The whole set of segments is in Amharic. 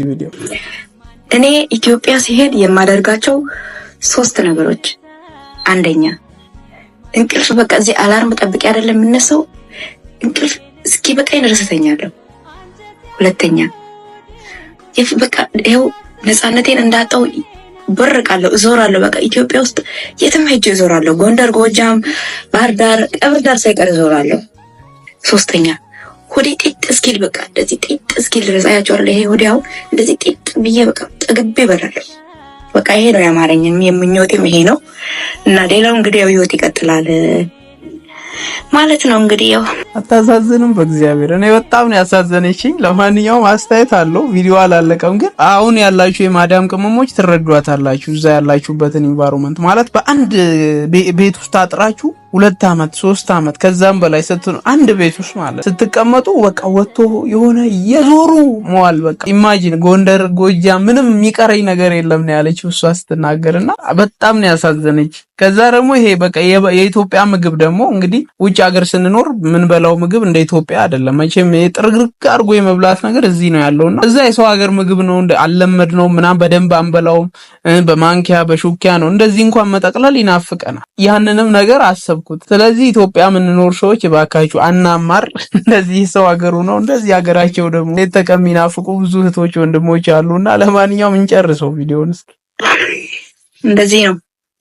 ቪዲዮ እኔ ኢትዮጵያ ሲሄድ የማደርጋቸው 3 ነገሮች፣ አንደኛ እንቅልፍ በቃ እዚህ አላርም ጠብቄ አይደለም የምነሳው፣ እንቅልፍ እስኪ በቃኝ ድረስ እተኛለሁ። ሁለተኛ በቃ ይኸው ነፃነቴን እንዳጣው በርቃለሁ፣ እዞራለሁ። በቃ ኢትዮጵያ ውስጥ የትም ሄጄ እዞራለሁ። ጎንደር፣ ጎጃም፣ ባህር ዳር፣ ቀብር ዳር ሳይቀር እዞራለሁ። ሶስተኛ ሆዴ ጤጥ እስኪል በቃ እንደዚህ ጤጥ እስኪል ድረስ አያቸዋለሁ። ይሄ ሆዴ አሁን እንደዚህ ጤጥ ብዬ በቃ ጠግቤ እበላለሁ። በቃ ይሄ ነው ያማረኝም የምኞቴም ይሄ ነው እና ሌላው እንግዲህ ያው ህይወት ይቀጥላል ማለት ነው። እንግዲህ ያው አታሳዝንም? በእግዚአብሔር እኔ በጣም ነው ያሳዘነችኝ። ለማንኛውም አስተያየት አለው ቪዲዮ አላለቀም፣ ግን አሁን ያላችሁ የማዳም ቅመሞች ትረዷታላችሁ። እዛ ያላችሁበትን ኢንቫይሮንመንት ማለት በአንድ ቤት ውስጥ አጥራችሁ 2 አመት 3 አመት ከዛም በላይ አንድ ቤት ውስጥ ማለት ስትቀመጡ በቃ ወጥቶ የሆነ የዞሩ መዋል በቃ ኢማጂን ጎንደር ጎጃም ምንም የሚቀረኝ ነገር የለም ነው ያለችው እሷ ስትናገርና በጣም ነው ያሳዘነች። ከዛ ደግሞ ይሄ በቃ የኢትዮጵያ ምግብ ደግሞ እንግዲህ ውጭ ሀገር ስንኖር ምን በላው ምግብ እንደ ኢትዮጵያ አይደለም መቼም። የጥርግርግ አርጎ የመብላት ነገር እዚህ ነው ያለውና እዛ የሰው ሀገር ምግብ ነው አልለመድ ነው ምናም በደንብ አንበላውም። በማንኪያ በሹኪያ ነው እንደዚህ እንኳን መጠቅለል ይናፍቀናል። ያንንም ነገር አሰብኩት። ስለዚህ ኢትዮጵያ የምንኖር ሰዎች እባካችሁ አናማር። እንደዚህ ሰው ሀገሩ ነው እንደዚህ ሀገራቸው ደግሞ የተቀሚናፍቁ ብዙ እህቶች ወንድሞች አሉና ለማንኛውም እንጨርሰው ቪዲዮውን እስኪ። እንደዚህ ነው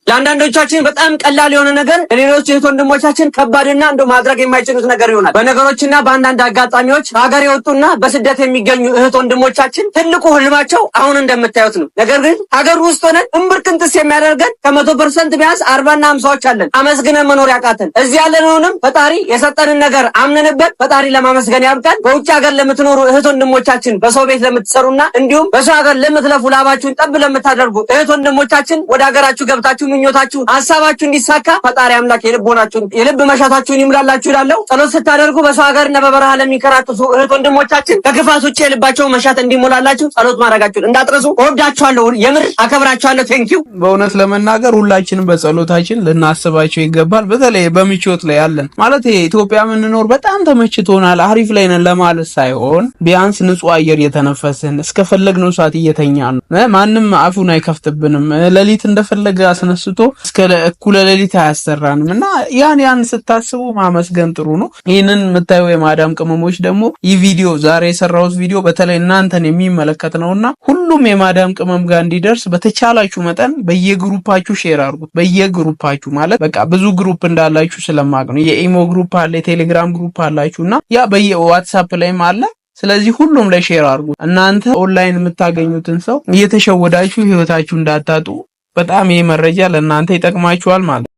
ለአንዳንዶቻችን በጣም ቀላል የሆነ ነገር ለሌሎች እህት ወንድሞቻችን ከባድና እንደው ማድረግ የማይችሉት ነገር ይሆናል። በነገሮችና በአንዳንድ አጋጣሚዎች ሀገር የወጡና በስደት የሚገኙ እህት ወንድሞቻችን ትልቁ ህልማቸው አሁን እንደምታዩት ነው። ነገር ግን ሀገር ውስጥ ሆነን እምብርክንትስ የሚያደርገን ከ100% ቢያንስ 40 እና 50ዎች አለን አመስግነን መኖር ያቃተን። እዚህ ያለነውንም ፈጣሪ የሰጠንን ነገር አምነንበት ፈጣሪ ለማመስገን ያብቃን። በውጭ ሀገር ለምትኖሩ እህት ወንድሞቻችን፣ በሰው ቤት ለምትሰሩና እንዲሁም በሰው ሀገር ለምትለፉ ላባችሁን ጠብ ለምታደርጉ እህት ወንድሞቻችን ወደ ሀገራችሁ ገብታችሁ ምኞታችሁ ሐሳባችሁ እንዲሳካ ፈጣሪ አምላክ የልብ መሻታችሁን ይምላላችሁ ይላለው። ጸሎት ስታደርጉ በሰው ሀገርና በበረሃ ለሚከራተቱ እህት ወንድሞቻችን ከክፋት ውጭ የልባቸው መሻት እንዲሞላላችሁ ጸሎት ማድረጋችሁን እንዳትረሱ። እወዳችኋለሁ፣ የምር አከብራችኋለሁ። ቴንኪው። በእውነት ለመናገር ሁላችንም በጸሎታችን ልናስባቸው ይገባል። በተለይ በምቾት ላይ ያለን ማለት ኢትዮጵያ የምንኖር በጣም ተመችቶናል አሪፍ ላይ ነን ለማለት ሳይሆን ቢያንስ ንጹህ አየር እየተነፈስን እስከፈለግነው ሰዓት እየተኛን ማንም አፉን አይከፍትብንም። ሌሊት እንደፈለገ አስነስቶ እስከ እኩለ ሌሊት አያሰራንም እና ያን ስታስቡ ማመስገን ጥሩ ነው። ይህንን የምታዩ የማዳም ቅመሞች ደግሞ ይህ ቪዲዮ ዛሬ የሰራሁት ቪዲዮ በተለይ እናንተን የሚመለከት ነውና ሁሉም የማዳም ቅመም ጋር እንዲደርስ በተቻላችሁ መጠን በየግሩፓችሁ ሼር አድርጉት። በየግሩፓችሁ ማለት በቃ ብዙ ግሩፕ እንዳላችሁ ስለማቅ ነው። የኢሞ ግሩፕ አለ፣ የቴሌግራም ግሩፕ አላችሁና ያ በየዋትስአፕ ላይም አለ። ስለዚህ ሁሉም ላይ ሼር አድርጉት። እናንተ ኦንላይን የምታገኙትን ሰው እየተሸወዳችሁ ህይወታችሁ እንዳታጡ። በጣም ይሄ መረጃ ለእናንተ ይጠቅማችኋል ማለት ነው።